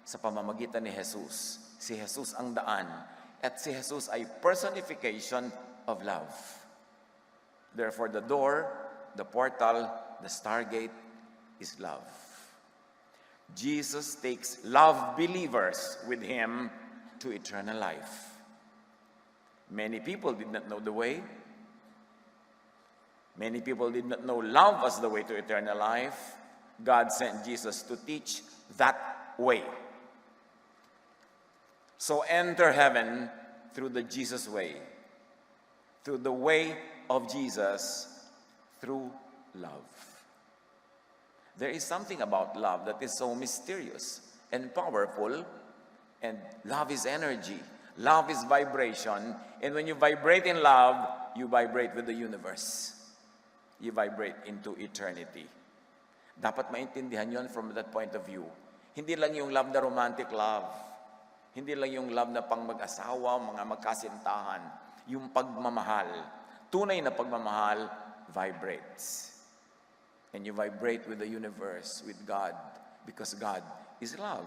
sa pamamagitan ni Jesus. Si Jesus ang daan at si Jesus ay personification of love. Therefore, the door, the portal, the stargate is love. Jesus takes love believers with him to eternal life. Many people did not know the way. Many people did not know love as the way to eternal life. God sent Jesus to teach that way. So enter heaven through the Jesus way, through the way of Jesus, through love. There is something about love that is so mysterious and powerful, and love is energy. Love is vibration, and when you vibrate in love, you vibrate with the universe. You vibrate into eternity. Dapat maintindihan yon from that point of view. Hindi lang yung love na romantic love. Hindi lang yung love na pang mag-asawa, mga magkasintahan. Yung pagmamahal, tunay na pagmamahal, vibrates. And you vibrate with the universe, with God, because God is love.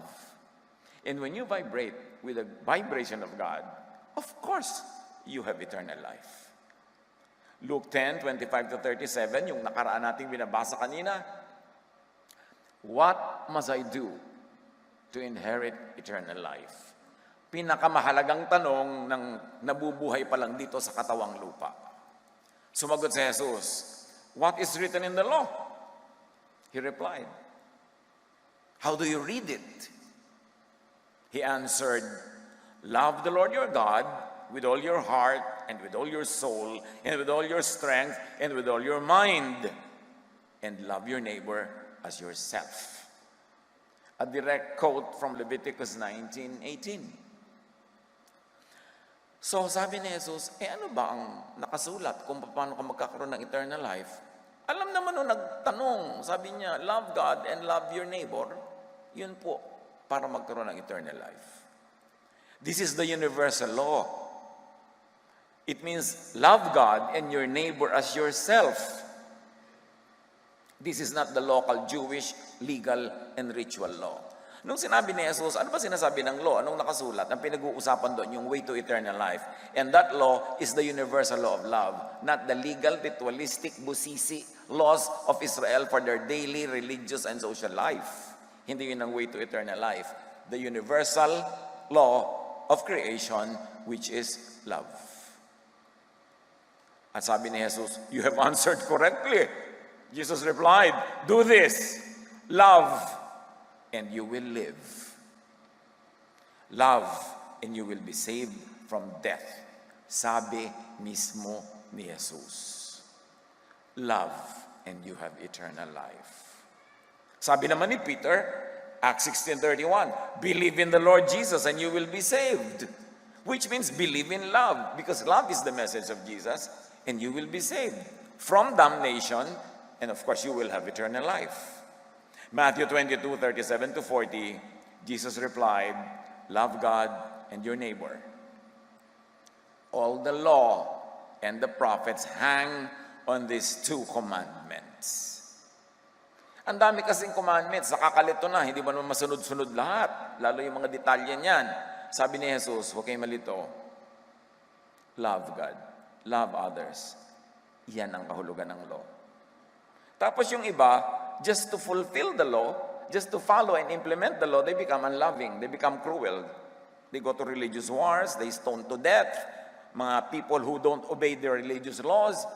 And when you vibrate with the vibration of God, of course, you have eternal life. Luke 10:25-37, yung nakaraan nating binabasa kanina, what must I do to inherit eternal life? Pinakamahalagang tanong ng nabubuhay pa lang dito sa katawang lupa. Sumagot si Jesus, what is written in the law? He replied, how do you read it? He answered, love the Lord your God with all your heart and with all your soul and with all your strength and with all your mind, and love your neighbor as yourself. A direct quote from Leviticus 19:18. So sabi ni Jesus, ano ba ang nakasulat kung paano ka magkakaroon ng eternal life? Alam naman nung nagtanong, sabi niya, love God and love your neighbor. Yun po, para magkaroon ng eternal life. This is the universal law. It means love God and your neighbor as yourself. This is not the local Jewish legal and ritual law. Nung sinabi ni Jesus, ano ba sinasabi ng law? Anong nakasulat? Ang pinag-uusapan doon, yung way to eternal life. And that law is the universal law of love, not the legal, ritualistic, busisi laws of Israel for their daily, religious, and social life. Hindi yun ang way to eternal life. The universal law of creation, which is love. At sabi ni Jesus, you have answered correctly. Jesus replied, do this, love, and you will live. Love, and you will be saved from death. Sabi mismo ni Jesus. Love, and you have eternal life. Sabi naman ni Peter, Acts 16:31, believe in the Lord Jesus and you will be saved. Which means believe in love, because love is the message of Jesus, and you will be saved from damnation, and of course you will have eternal life. Matthew 22:37-40, Jesus replied, love God and your neighbor. All the law and the prophets hang on these two commandments. Ang dami kasing commandments, nakakalito na, hindi mo naman masunod-sunod lahat, lalo yung mga detalye niyan. Sabi ni Jesus, huwag kayong malito, love God, love others. Yan ang kahulugan ng law. Tapos yung iba, just to fulfill the law, just to follow and implement the law, they become unloving, they become cruel. They go to religious wars, they stone to death. Mga people who don't obey their religious laws,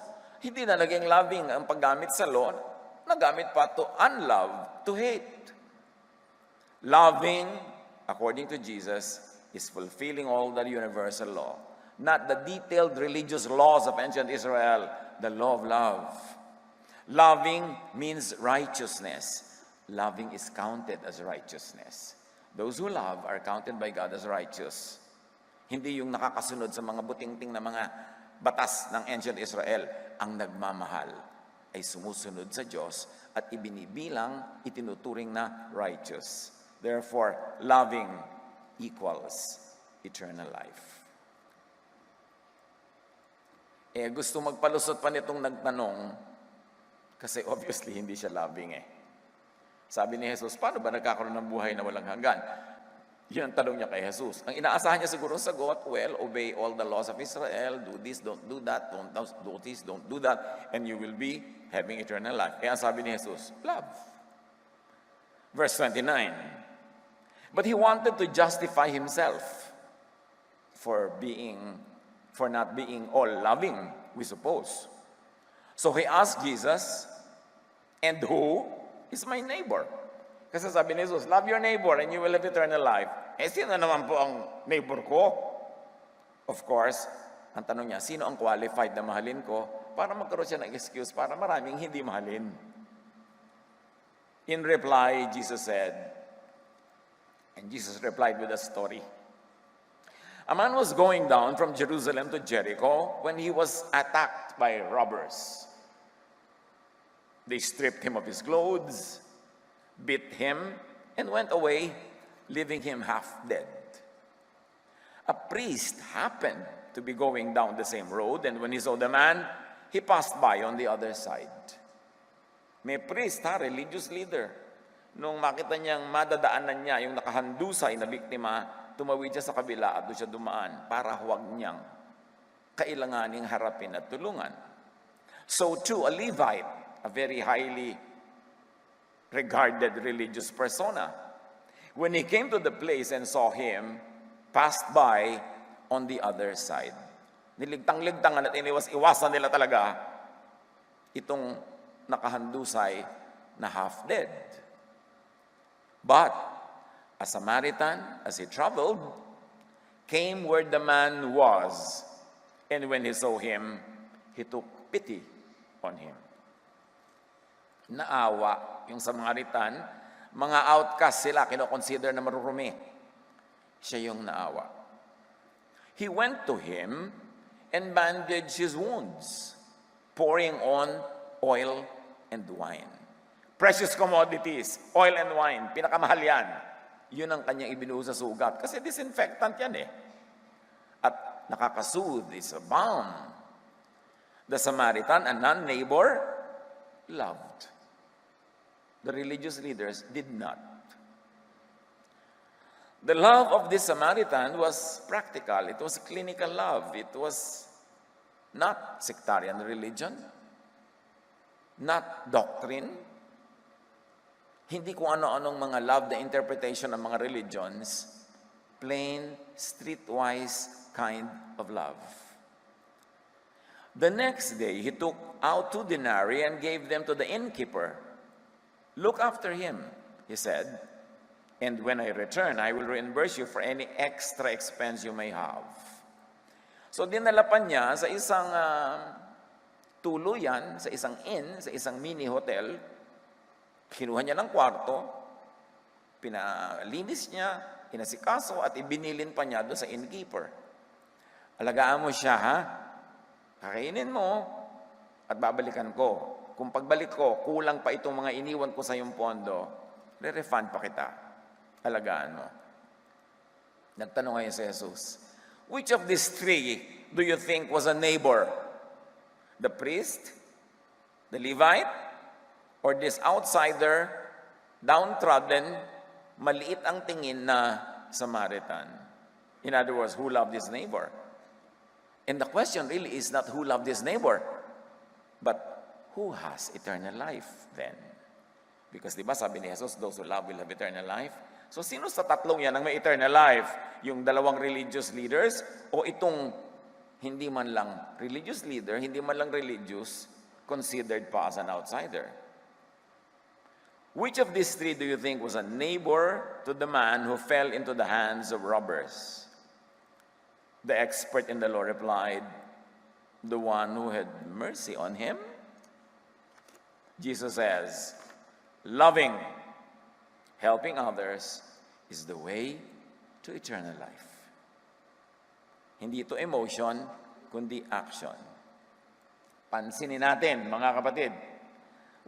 hindi na naging loving ang paggamit sa law, nagamit pa to unlove, to hate. Loving, according to Jesus, is fulfilling all the universal law. Not the detailed religious laws of ancient Israel, the law of love. Loving means righteousness. Loving is counted as righteousness. Those who love are counted by God as righteous. Hindi yung nakakasunod sa mga butingting na mga batas ng ancient Israel. Ang nagmamahal ay sumusunod sa Diyos at ibinibilang, itinuturing na righteous. Therefore, loving equals eternal life. Gusto magpalusot pa nitong nagtanong, kasi obviously hindi siya loving . Sabi ni Jesus, paano ba nagkakaroon ng buhay na walang hanggan? Yun ang tanong niya kay Jesus. Ang inaasahan niya siguro sagot, well, obey all the laws of Israel, do this, don't do that, don't do this, don't do that, and you will be having eternal life. Kaya ang sabi ni Jesus, love. Verse 29, but he wanted to justify himself for not being all loving, we suppose. So he asked Jesus, and who is my neighbor? Kasi sabi ni Jesus, love your neighbor and you will have eternal life. Eh, sino naman po ang neighbor ko? Of course, ang tanong niya, sino ang qualified na mahalin ko para magkaroon siya ng excuse para maraming hindi mahalin? In reply, Jesus said, and Jesus replied with a story. A man was going down from Jerusalem to Jericho when he was attacked by robbers. They stripped him of his clothes, beat him, and went away, leaving him half dead. A priest happened to be going down the same road, and when he saw the man, he passed by on the other side. May priest, religious leader. Nung makita niyang madadaanan niya yung nakahandusay na biktima, tumawid siya sa kabila at doon siya dumaan para huwag niyang kailanganing harapin at tulungan. So too, a Levite, a very highly regarded religious persona, when he came to the place and saw him, passed by on the other side. Niligtang-ligtangan at iniwas-iwasan nila talaga itong nakahandusay na half dead. But a Samaritan, as he traveled, came where the man was, and when he saw him, he took pity on him. Naawa yung Samaritan, mga outcast sila, kinoconsider na marurumi. Siya yung naawa. He went to him and bandaged his wounds, pouring on oil and wine. Precious commodities, oil and wine, pinakamahal yan. Yun ang kanyang ibinuhos sa sugat. Kasi disinfectant yan eh. At nakakasoothe, is a balm. The Samaritan, a non-neighbor, loved. The religious leaders did not. The love of this Samaritan was practical. It was clinical love. It was not sectarian religion, not doctrine, hindi kung ano-anong mga love na interpretation ng mga religions, plain, streetwise kind of love. The next day, he took out 2 denarii and gave them to the innkeeper. Look after him, he said, and when I return, I will reimburse you for any extra expense you may have. So dinala pa niya sa isang tuluyan, sa isang inn, sa isang mini hotel. Kinuha niya ng kwarto, pinalinis niya, inasikaso, at ibinilin pa niya doon sa innkeeper. Alagaan mo siya, ha? Kakainin mo, at babalikan ko. Kung pagbalik ko, kulang pa itong mga iniwan ko sa iyong pondo, re-refund pa kita. Alagaan mo. Nagtanong ngayon si Jesus, which of these 3 do you think was a neighbor? The priest? The Levite? Or this outsider, downtrodden, maliit ang tingin na Samaritan? In other words, who loved his neighbor? And the question really is not who loved his neighbor, but who has eternal life then? Because di ba sabi ni Jesus, those who love will have eternal life. So sino sa tatlong yan ang may eternal life? Yung dalawang religious leaders o itong hindi man lang religious leader, hindi man lang religious, considered pa as an outsider? Which of these 3 do you think was a neighbor to the man who fell into the hands of robbers? The expert in the law replied, the one who had mercy on him. Jesus says, loving, helping others is the way to eternal life. Hindi ito emotion, kundi action. Pansinin natin, mga kapatid,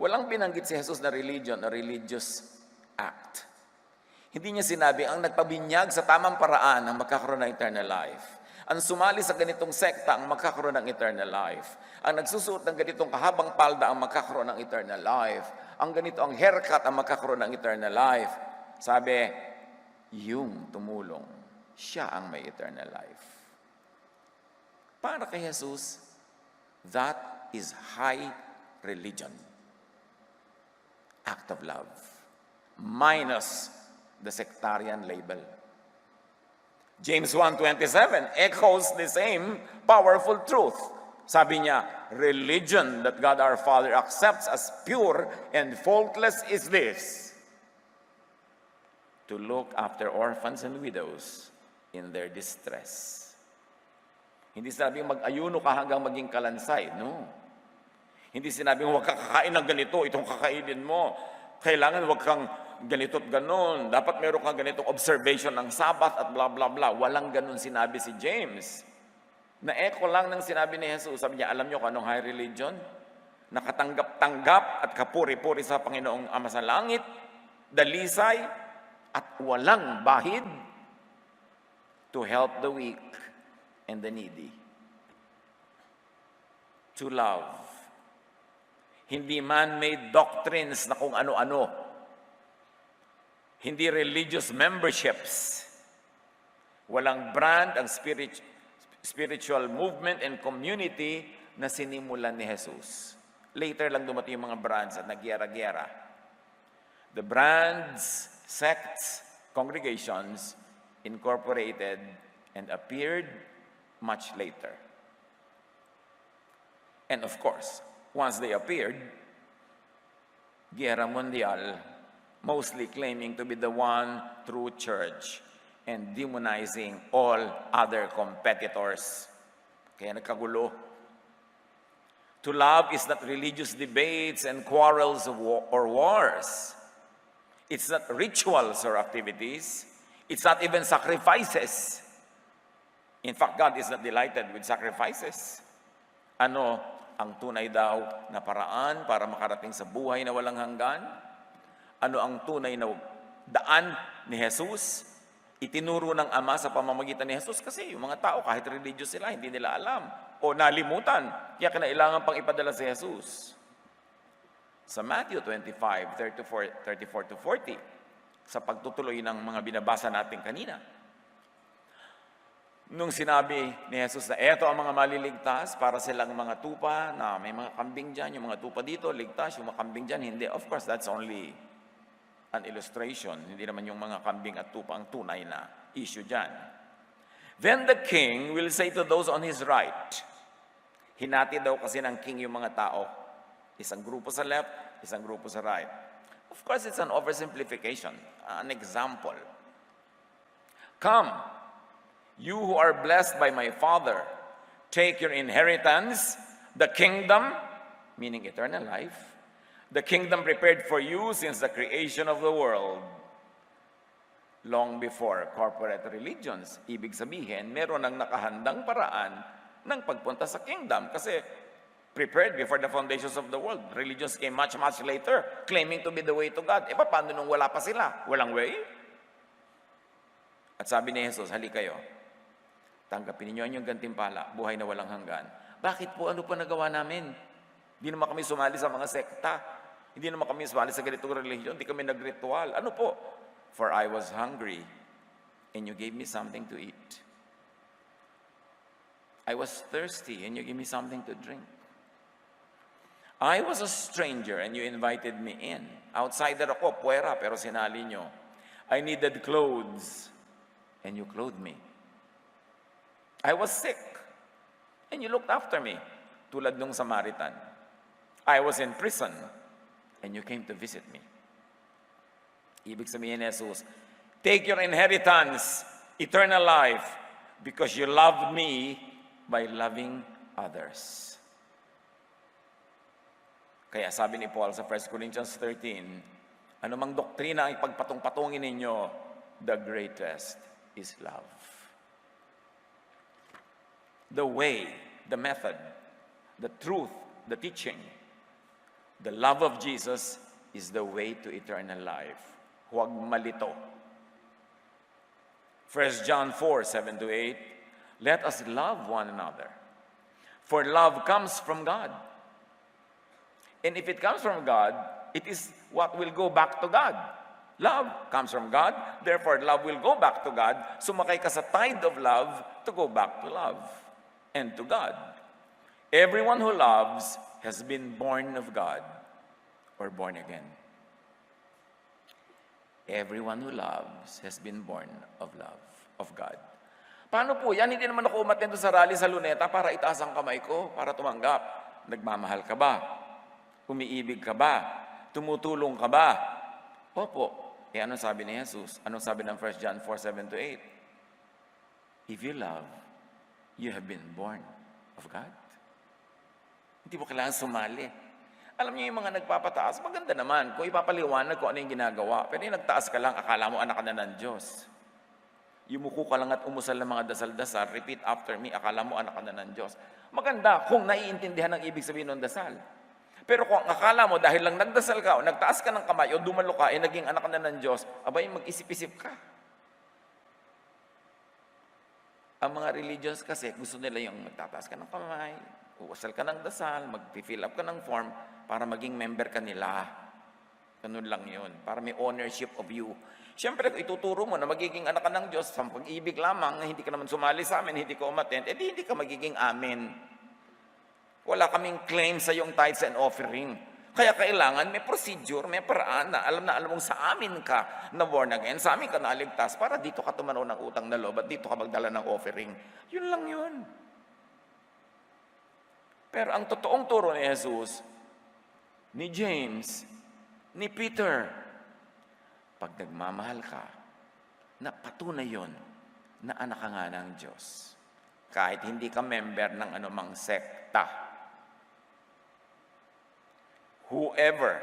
walang binanggit si Jesus na religion o religious act. Hindi niya sinabi, ang nagpabinyag sa tamang paraan ang magkakaroon ng eternal life. Ang sumali sa ganitong sekta ang magkakaroon ng eternal life. Ang nagsusuot ng ganitong kahabang palda ang magkakaroon ng eternal life. Ang ganito ang haircut ang magkakaroon ng eternal life. Sabi, yung tumulong, siya ang may eternal life. Para kay Jesus, that is high religion. Act of love. Minus the sectarian label. James 1:27 echoes the same powerful truth. Sabi niya, religion that God our Father accepts as pure and faultless is this: to look after orphans and widows in their distress. Hindi sinabing mag-ayuno ka hanggang maging kalansay, no. Hindi sinabing huwag ka kakain ng ganito, itong kakainin mo. Kailangan huwag kang ganito at ganon. Dapat meron kang ganitong observation ng Sabbath at blah blah blah. Walang ganon sinabi si James. Na-echo lang ng sinabi ni Jesus. Sabi niya, alam niyo kung anong high religion? Nakatanggap-tanggap at kapuri-puri sa Panginoong Ama sa Langit, dalisay, at walang bahid to help the weak and the needy. To love. Hindi man-made doctrines na kung ano-ano. Hindi religious memberships. Walang brand ang spiritual movement and community na sinimulan ni Jesus. Later lang dumating yung mga brands at nagyara-gyara. The brands, sects, congregations incorporated and appeared much later. And of course, once they appeared, Guerra Mundial, mostly claiming to be the one true church and demonizing all other competitors. Kaya nagkagulo. To love is not religious debates and quarrels or wars. It's not rituals or activities. It's not even sacrifices. In fact, God is not delighted with sacrifices. Ano ang tunay daw na paraan para makarating sa buhay na walang hanggan? Ano ang tunay na daan ni Jesus? Itinuro ng Ama sa pamamagitan ni Jesus kasi yung mga tao kahit religious sila, hindi nila alam o nalimutan. Kaya kinailangan pang ipadala si Jesus. Sa Matthew 25, 34-40, sa pagtutuloy ng mga binabasa natin kanina, nung sinabi ni Jesus na eto ang mga maliligtas para silang mga tupa na may mga kambing dyan, yung mga tupa dito, ligtas, yung mga kambing dyan, hindi. Of course, that's only an illustration. Hindi naman yung mga kambing at tupa ang tunay na issue dyan. Then the king will say to those on his right, hinati daw kasi ng king yung mga tao. Isang grupo sa left, isang grupo sa right. Of course, it's an oversimplification, an example. Come, you who are blessed by my Father, take your inheritance, the kingdom, meaning eternal life, the kingdom prepared for you since the creation of the world. Long before corporate religions, ibig sabihin, meron ng nakahandang paraan ng pagpunta sa kingdom. Kasi prepared before the foundations of the world. Religions came much, much later, claiming to be the way to God. E paano nung wala pa sila? Walang way? At sabi ni Jesus, hali kayo, tanggapin ninyo ang inyong gantimpala, buhay na walang hanggan. Bakit po? Ano pa nagawa namin? Hindi naman kami sumali sa mga sekta. Hindi naman kami sumali sa ganitong religion. Hindi kami nagritual. Ano po? For I was hungry, and you gave me something to eat. I was thirsty, and you gave me something to drink. I was a stranger, and you invited me in. Outsider ako, puwera, pero sinali nyo. I needed clothes, and you clothed me. I was sick, and you looked after me, tulad nung Samaritan. I was in prison, and you came to visit me. Ibig sabihin ni Jesus, take your inheritance, eternal life, because you loved me by loving others. Kaya sabi ni Paul sa 1 Corinthians 13, anumang doktrina ang ipagpatong-patungin ninyo, the greatest is love. The way, the method, the truth, the teaching, the love of Jesus is the way to eternal life. Huwag malito. 1 John 4:7-8, let us love one another, for love comes from God. And if it comes from God, it is what will go back to God. Love comes from God, therefore love will go back to God. Sumakay ka sa tide of love to go back to love and to God. Everyone who loves has been born of God or born again. Everyone who loves has been born of love, of God. Paano po yan? Hindi naman ako umattend sa rally sa Luneta para itaas ang kamay ko, para tumanggap. Nagmamahal ka ba? Umiibig ka ba? Tumutulong ka ba? Opo. Anong sabi ni Jesus? Anong sabi ng 1 John 4:7-8? If you love, you have been born of God. Hindi mo kailangan sumali. Alam niyo yung mga nagpapataas, maganda naman kung ipapaliwanag ko ano yung ginagawa. Pero yung nagtaas ka lang, akala mo anak ka na ng Diyos. Yumuko ka lang at umusal ng mga dasal-dasal, repeat after me, akala mo anak ka na ng Diyos. Maganda kung naiintindihan ang ibig sabihin ng dasal. Pero kung akala mo dahil lang nagdasal ka o nagtaas ka ng kamay o dumalo ka, naging anak ka na ng Diyos, abay mag-isip-isip ka. Ang mga religious kasi, gusto nila yung magtataas ka ng kamay, uusal ka ng dasal, mag-fill up ka ng form para maging member ka nila. Ganun lang yun, para may ownership of you. Siyempre, kung ituturo mo na magiging anak ka ng Diyos, sa pag-ibig lamang, hindi ka naman sumali sa amin, hindi ka umattend, hindi ka magiging amin. Wala kaming claim sa iyong tithes and offering. Kaya kailangan may procedure, may paraan na alam mong sa amin ka na born again, sa amin ka naligtas, para dito ka tumanaw ng utang na loob at dito ka magdala ng offering. Yun lang yun. Pero ang totoong turo ni Jesus, ni James, ni Peter, pag nagmamahal ka, na patunay yun na anak ka nga ng Diyos. Kahit hindi ka member ng anumang sekta. Whoever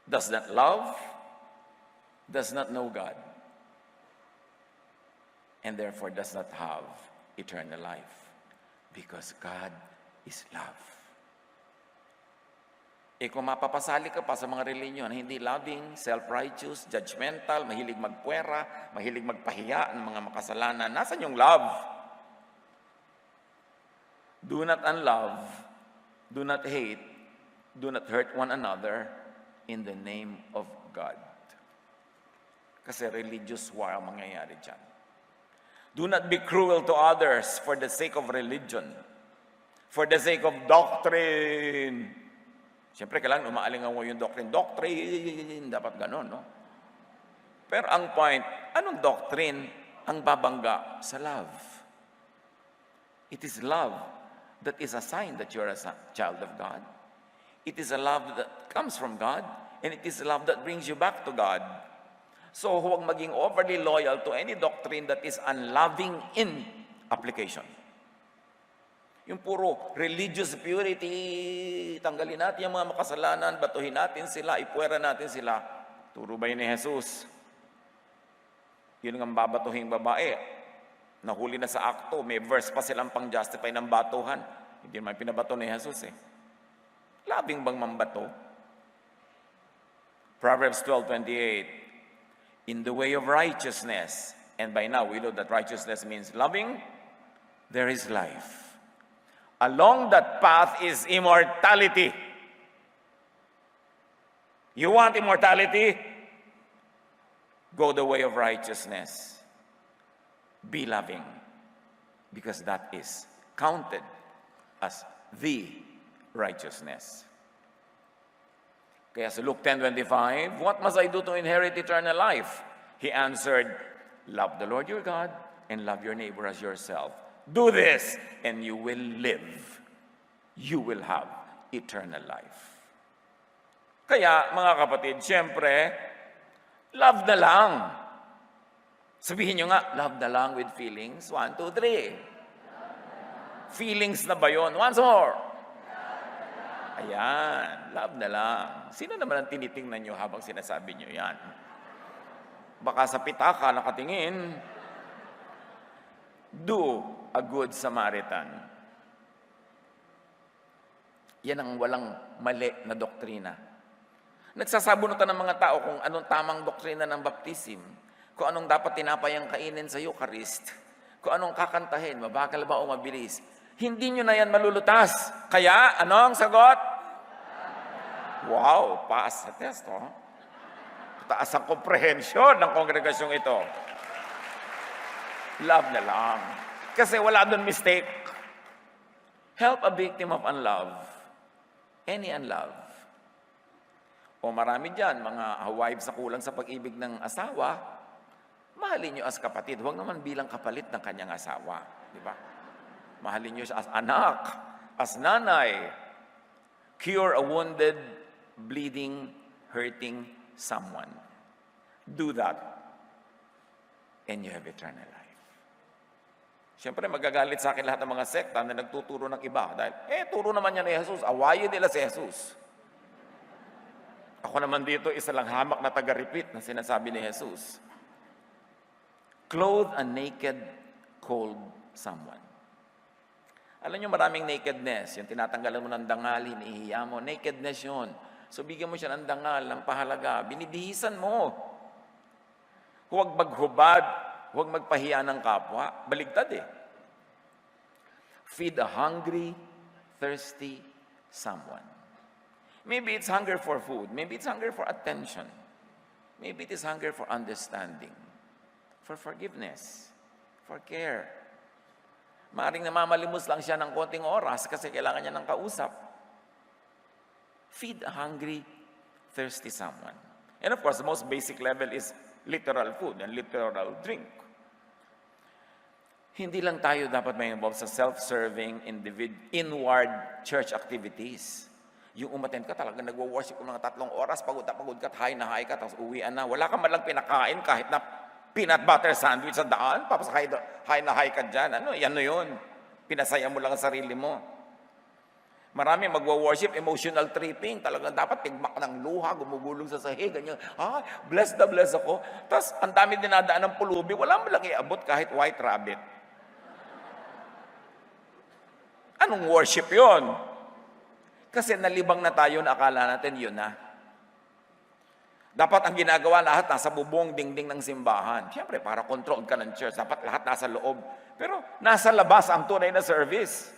does not love does not know God and therefore does not have eternal life because God is love. Kung mapapasali ka pa sa mga reliyon, hindi loving, self-righteous, judgmental, mahilig magpuwera, mahilig magpahiya ng mga makasalanan, nasan yung love? Do not unlove, do not hate, do not hurt one another in the name of God. Kasi religious war ang mangyayari dyan. Do not be cruel to others for the sake of religion, for the sake of doctrine. Siyempre, kailangan umaalingaw mo yung doctrine. Doctrine, dapat ganun, no? Pero ang point, anong doctrine ang babangga sa love? It is love that is a sign that you're a child of God. It is a love that comes from God, and it is a love that brings you back to God. So huwag maging overly loyal to any doctrine that is unloving in application. Yung puro religious purity, tanggalin natin yung mga makasalanan, batuhin natin sila, ipuwera natin sila. Turo ba yun ni Jesus? Yun ang babatuhing babae. Nahuli na sa akto, may verse pa silang pang-justify ng batuhan. Hindi naman pinabato ni Jesus eh. Labing bang mambato? Proverbs 12:28. In the way of righteousness, and by now we know that righteousness means loving, there is life. Along that path is immortality. You want immortality? Go the way of righteousness. Be loving, because that is counted as the righteousness. Kaya sa Luke 10:25, what must I do to inherit eternal life? He answered, love the Lord your God and love your neighbor as yourself. Do this and you will live. You will have eternal life. Kaya mga kapatid, siyempre, love na lang. Sabihin nyo nga, love na lang with feelings. 1, 2, 3. Feelings na ba yun? Once more. Ayan, love na lang. Sino naman ang tinitingnan nyo habang sinasabi nyo yan? Baka sa pitaka nakatingin. Do a good Samaritan. Yan ang walang mali na doktrina. Nagsasabunutan ng mga tao kung anong tamang doktrina ng baptism, kung anong dapat tinapayang kainin sa Eucharist, kung anong kakantahin, mabagal ba o mabilis. Hindi nyo na yan malulutas. Kaya, ano ang sagot? Wow, pass sa test, oh. mataas ang komprehensyon ng kongregasyong ito. Love na lang. Kasi wala doon mistake. Help a victim of unlove. Any unlove. O marami dyan, mga wives na kulang sa pag-ibig ng asawa, mahalin nyo as kapatid. Huwag naman bilang kapalit ng kanyang asawa. Di ba? Mahalin nyo siya as anak, as nanay. Cure a wounded, bleeding, hurting someone. Do that, and you have eternal life. Siyempre, magagalit sa akin lahat ng mga sekta na nagtuturo ng iba. Dahil, turo naman niya ni Jesus. Awayin nila si Jesus. Ako naman dito, isa lang hamak na taga-repeat na sinasabi ni Jesus. Clothe a naked, cold someone. Alam niyo, maraming nakedness. Yung tinatanggalan mo ng dangal, hinihiya mo. Nakedness yun. So, bigyan mo siya ng dangal, ng pahalaga. Binibihisan mo. Huwag maghubad. Huwag magpahiya ng kapwa. Baligtad eh. Feed a hungry, thirsty someone. Maybe it's hunger for food. Maybe it's hunger for attention. Maybe it is hunger for understanding. For forgiveness. For care. Maaring namamalimos lang siya ng konting oras kasi kailangan niya ng kausap. Feed a hungry, thirsty someone. And of course, the most basic level is literal food and literal drink. Hindi lang tayo dapat may involved sa self-serving, inward church activities. Yung umattend ka talaga, nagwo-worship ko ng 3 oras, pagod ka, high na high ka, tapos uwian na. Wala ka man lang pinakain kahit na peanut butter sandwich sa daan, tapos high na high ka dyan. Ano yun? Pinasaya mo lang ang sarili mo. Marami magwo-worship, emotional tripping. Talagang dapat tigmak ng luha, gumugulong sa sahig, ganyan. Blessed na blessed ako. Tapos, ang dami dinadaan ng pulubi, wala mo lang iabot kahit white rabbit. Anong worship yon? Kasi nalibang na tayo na akala natin yun na. Dapat ang ginagawa lahat nasa bubong dingding ng simbahan. Siyempre, para control ka ng church, dapat lahat nasa loob. Pero nasa labas ang tunay na service.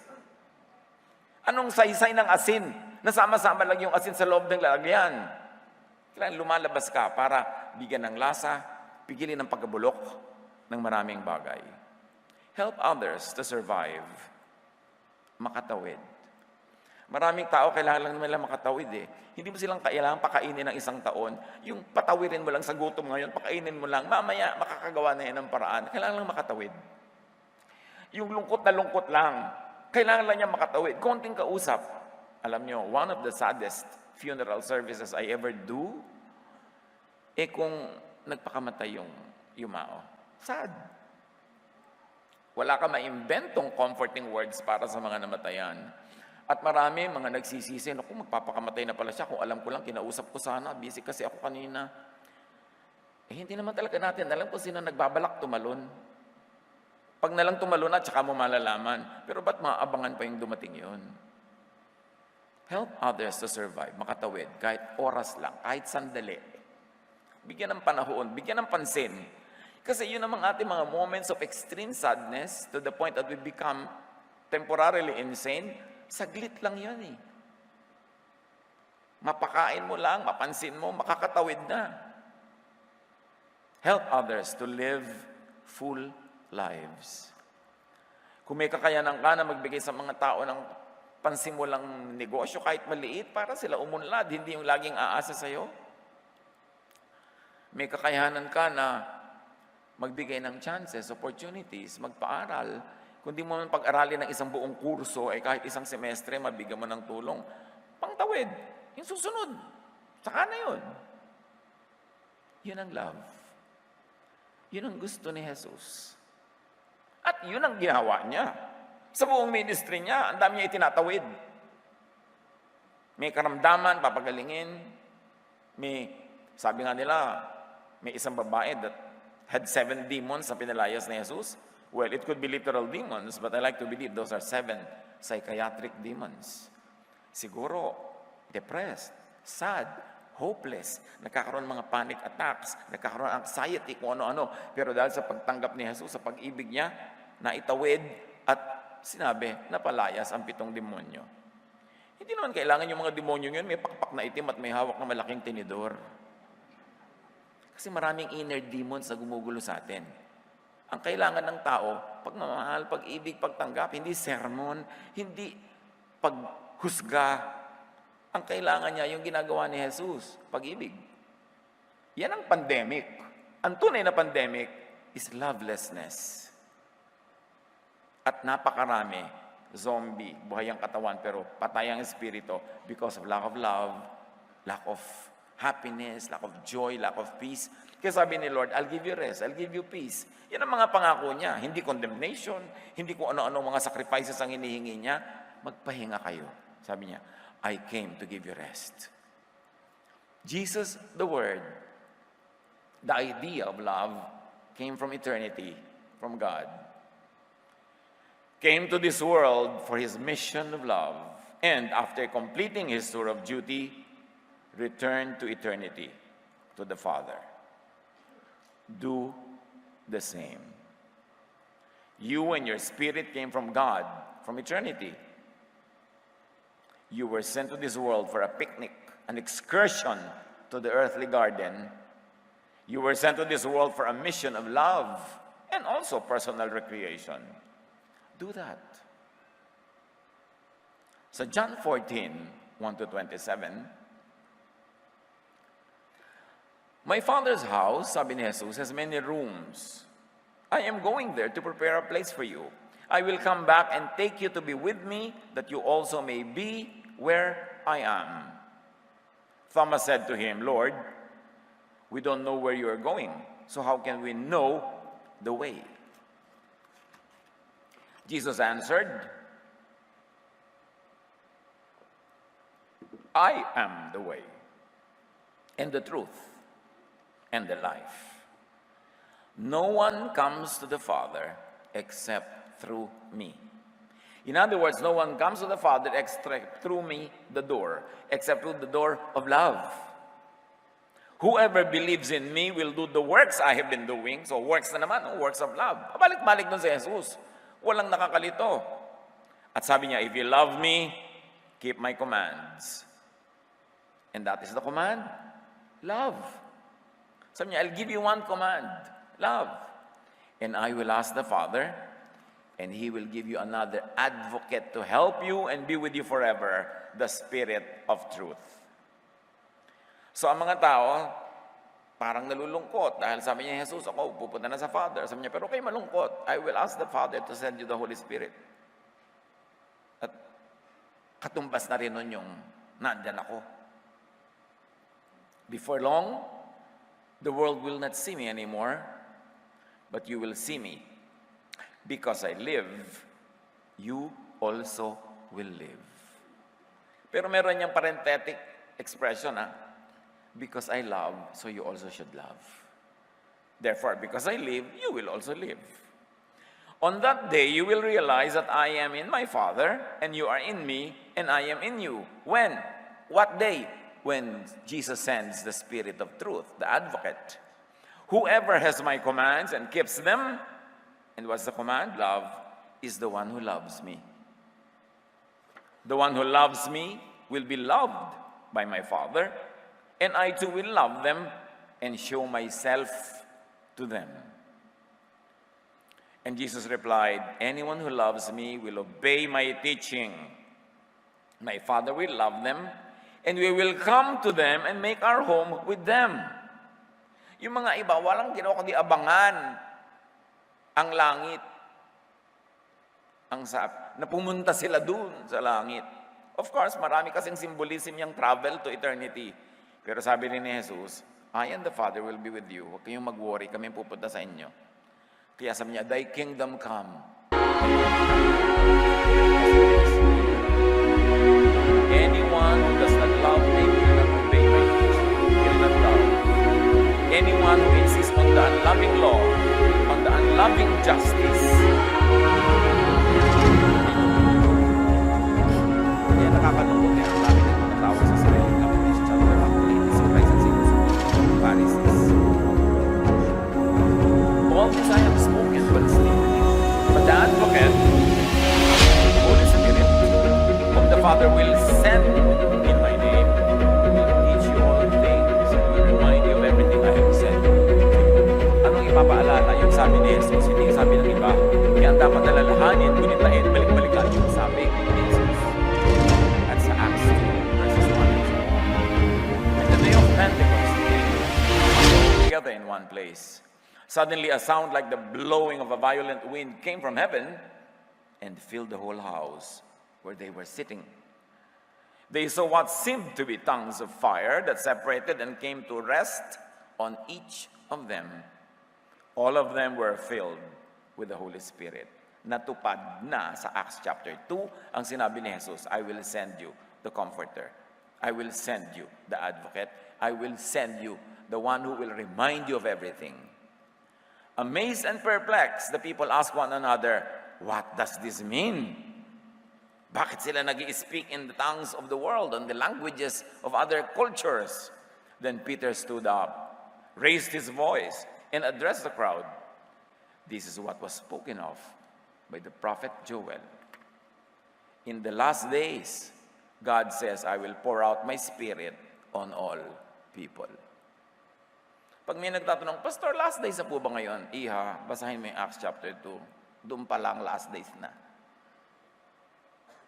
Anong saysay ng asin? Nasama-sama lang yung asin sa loob ng lalagyan. Kailangan lumalabas ka para bigyan ng lasa, pigilin ng pagkabulok ng maraming bagay. Help others to survive. Makatawid. Maraming tao kailangan lang nila makatawid eh. Hindi mo silang kailangan pakainin ng 1 taon. Yung patawirin mo lang sa gutom ngayon, pakainin mo lang. Mamaya makakagawa na yan ng paraan. Kailangan lang makatawid. Yung lungkot na lungkot lang, kailangan lang niya makatawid. Konting kausap. Alam niyo, one of the saddest funeral services I ever do, kung nagpakamatay yung yumao. Sad. Wala ka maimbentong comforting words para sa mga namatayan. At marami mga nagsisisi, naku, magpapakamatay na pala siya. Kung alam ko lang, kinausap ko sana. Busy kasi ako kanina. Hindi naman talaga natin alam kung sino nagbabalak tumalon. Pag nalang tumalon na, tsaka mo malalaman. Pero ba't maaabangan pa yung dumating yun? Help others to survive, makatawid, kahit oras lang, kahit sandali. Bigyan ng panahon, bigyan ng pansin. Kasi yun ang ating mga moments of extreme sadness to the point that we become temporarily insane. Saglit lang yun eh. Mapakain mo lang, mapansin mo, makakatawid na. Help others to live full lives. Kung may kakayanan ka na magbigay sa mga tao ng pansimulang negosyo, kahit maliit, para sila umunlad, hindi yung laging aasa sa'yo. May kakayanan ka na magbigay ng chances, opportunities, magpaaral. Kung di mo man pag-aralin ng isang buong kurso, kahit isang semestre, mabigyan mo ng tulong, pangtawid, yung susunod. Saka na yun. Yun ang love. Yun ang gusto ni Jesus. At yun ang ginawa niya. Sa buong ministry niya, ang dami niya itinatawid. May karamdaman, papagalingin. Sabi nga nila, may isang babae that had 7 demons na pinalayas ni Jesus. Well, it could be literal demons, but I like to believe those are 7 psychiatric demons. Siguro, depressed, sad, hopeless, nagkakaroon ng mga panic attacks, nagkakaroon ng anxiety, kung ano-ano. Pero dahil sa pagtanggap ni Jesus, sa pag-ibig niya, naitawid at sinabi, napalayas ang 7 demonyo. Hindi naman kailangan yung mga demonyo yun, may pakpak na itim at may hawak na malaking tinidor. Kasi maraming inner demons na gumugulo sa atin. Ang kailangan ng tao, pagmamahal, pag-ibig, pagtanggap, hindi sermon, hindi paghusga. Ang kailangan niya, yung ginagawa ni Jesus, pag-ibig. Yan ang pandemic. Ang tunay na pandemic is lovelessness. At napakarami, zombie, buhay ang katawan, pero patay ang espiritu because of lack of love, lack of happiness, lack of joy, lack of peace. Kaya sabi ni Lord, I'll give you rest, I'll give you peace. Yan ang mga pangako niya. Hindi condemnation, hindi kung ano-ano mga sacrifices ang hinihingi niya. Magpahinga kayo. Sabi niya, I came to give you rest. Jesus, the Word, the idea of love, came from eternity, from God. Came to this world for His mission of love. And after completing His tour of duty, returned to eternity, to the Father. Do the same. You and your spirit came from God, from eternity. You were sent to this world for a picnic, an excursion to the earthly garden. You were sent to this world for a mission of love and also personal recreation. Do that. So John 14, 1-27, my Father's house, sabi ni Jesus, has many rooms. I am going there to prepare a place for you. I will come back and take you to be with me, that you also may be where I am. Thomas said to him, Lord, we don't know where you are going, so how can we know the way? Jesus answered, I am the way and the truth and the life. No one comes to the Father except through me. In other words, no one comes to the Father except through me, the door, except through the door of love. Whoever believes in me will do the works I have been doing. So works na naman, works of love. Pabalik-balik dun si Jesus. Walang nakakalito. At sabi niya, if you love me, keep my commands. And that is the command, love. Sabi niya, I'll give you one command, love. And I will ask the Father, and He will give you another advocate to help you and be with you forever, the Spirit of truth. So ang mga tao, parang nalulungkot dahil sabi niya, Jesus, ako pupunta na sa Father. Sabi niya, pero kayo malungkot. I will ask the Father to send you the Holy Spirit. At katumbas na rin nun yung nandyan ako. Before long, the world will not see me anymore, but you will see me. Because I live, you also will live. Pero meron niyang parenthetic expression, because I love, so you also should love. Therefore, because I live, you will also live. On that day, you will realize that I am in my Father, and you are in me, and I am in you. When? What day? When Jesus sends the Spirit of truth, the advocate. Whoever has my commands and keeps them, and what's the command? Love, is the one who loves me. The one who loves me will be loved by my Father, and I too will love them and show myself to them. And Jesus replied, anyone who loves me will obey my teaching. My Father will love them, and we will come to them and make our home with them. Yung mga iba, walang ginawa kundi abangan ang langit. Na pumunta sila dun sa langit. Of course, marami kasing symbolism yung travel to eternity. Pero sabi rin ni Jesus, I and the Father will be with you. Huwag kayong mag-worry, kami pupunta sa inyo. Kaya sabi niya, thy kingdom come. Anyone who does not love me will not obey my teaching, will not love. Anyone who insists on the unloving law, on the unloving justice, kaya nakakalungkot niya ang dami ng mga tao sa sariling kapatid chapter actually surprise ang sinusunod ng Pharisees. All this I have spoken, but still, but the advocate, the Holy Spirit, whom the Father will send in my name, will teach you all things and will remind you of everything I have said. sabi ni Jesus, hindi yung sabi ng iba. Kaya ang dapat alalahanin, gunitain, balik-balikan yung sabi ni Jesus. At sa Acts 2, verses 1 and 2. And the day of Pentecost came, together in one place. Suddenly a sound like the blowing of a violent wind came from heaven and filled the whole house where they were sitting. They saw what seemed to be tongues of fire that separated and came to rest on each of them. All of them were filled with the Holy Spirit. Natupad na sa Acts chapter 2 ang sinabi ni Jesus, I will send you the Comforter. I will send you the Advocate. I will send you the one who will remind you of everything. Amazed and perplexed, the people asked one another, what does this mean? Bakit sila nag-i-speak in the tongues of the world and the languages of other cultures? Then Peter stood up, raised his voice, and addressed the crowd. This is what was spoken of by the prophet Joel. In the last days, God says, I will pour out my spirit on all people. Pag may nagtatanong, Pastor, last days na po ba ngayon? Iha, basahin mo yung Acts chapter 2. Doon pa lang last days na.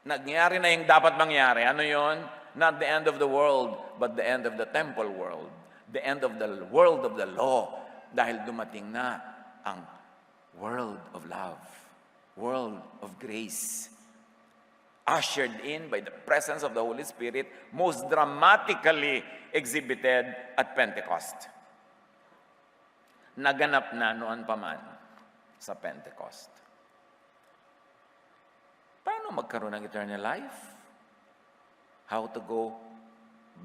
Nagyari na yung dapat mangyari. Ano yon? Not the end of the world, but the end of the temple world. The end of the world of the law. Dahil dumating na ang world of love. World of grace. Ushered in by the presence of the Holy Spirit, most dramatically exhibited at Pentecost. Naganap na noon pa man sa Pentecost. Paano magkaroon ng eternal life? How to go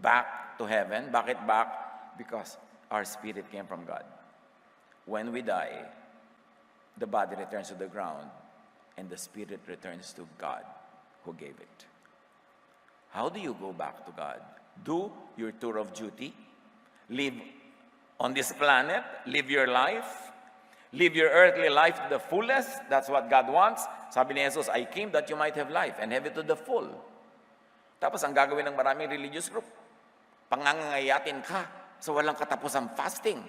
back to heaven? Bakit back? Because our spirit came from God. When we die, the body returns to the ground and the spirit returns to God who gave it. How do you go back to God? Do your tour of duty. Live on this planet. Live your life. Live your earthly life to the fullest. That's what God wants. Sabi ni Jesus, I came that you might have life and have it to the full. Tapos ang gagawin ng maraming religious group, pangangayatin ka sa walang katapusang fasting.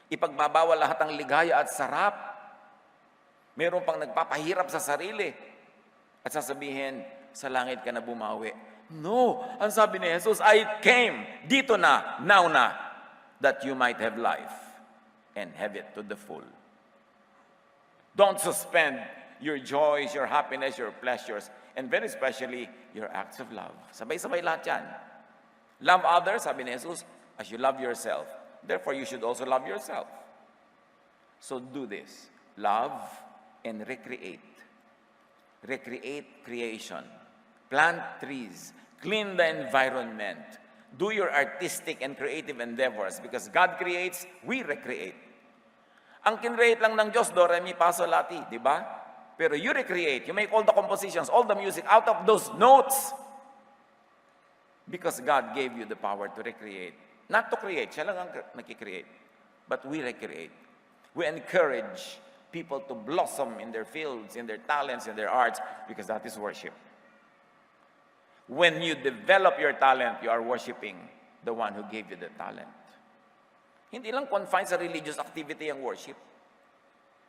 Ipagbabawal lahat ng ligaya at sarap. Meron pang nagpapahirap sa sarili. At sasabihin, sa langit ka na bumawi. No! Ang sabi ni Jesus, I came dito na, now na, that you might have life and have it to the full. Don't suspend your joys, your happiness, your pleasures, and very especially, your acts of love. Sabay-sabay lahat yan. Love others, sabi ni Jesus, as you love yourself. Therefore, you should also love yourself. So do this. Love and recreate. Recreate creation. Plant trees. Clean the environment. Do your artistic and creative endeavors because God creates, we recreate. Ang kinreate lang ng Diyos, do, re, mi, fa, sol, la, ti, di ba? Pero you recreate. You make all the compositions, all the music out of those notes. Because God gave you the power to recreate. Not to create, siya lang ang nakikreate. But we recreate. We encourage people to blossom in their fields, in their talents, in their arts, because that is worship. When you develop your talent, you are worshiping the one who gave you the talent. Hindi lang confined sa religious activity ang worship.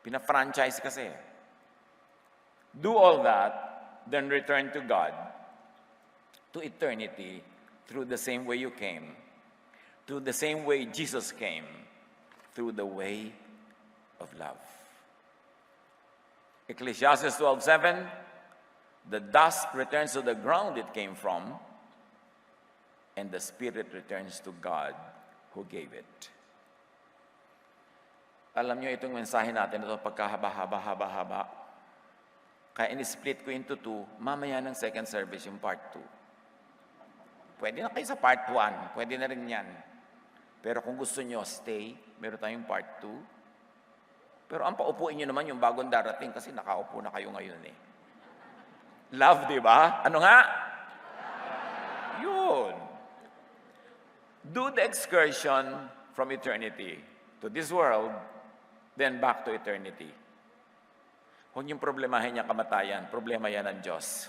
Pina-franchise kasi. Do all that, then return to God, to eternity, through the same way you came, through the same way Jesus came, through the way of love. Ecclesiastes 12:7, the dust returns to the ground it came from, and the spirit returns to God who gave it. Alam niyo itong mensahe natin, ito pagkahaba-haba. Kaya in-split ko into 2, mamaya ng second service yung part 2. Pwede na kayo sa part 1, pwede na rin yan. Pero kung gusto nyo, stay, meron tayong part 2. Pero ang paupuin nyo naman yung bagong darating kasi nakaupo na kayo ngayon eh. Love, di ba? Ano nga? Yun. Do the excursion from eternity to this world, then back to eternity. Huwag yung problemahin niya kamatayan. Problema yan ng Diyos.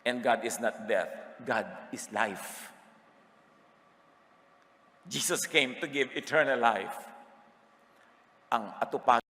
And God is not death. God is life. Jesus came to give eternal life. ang atupag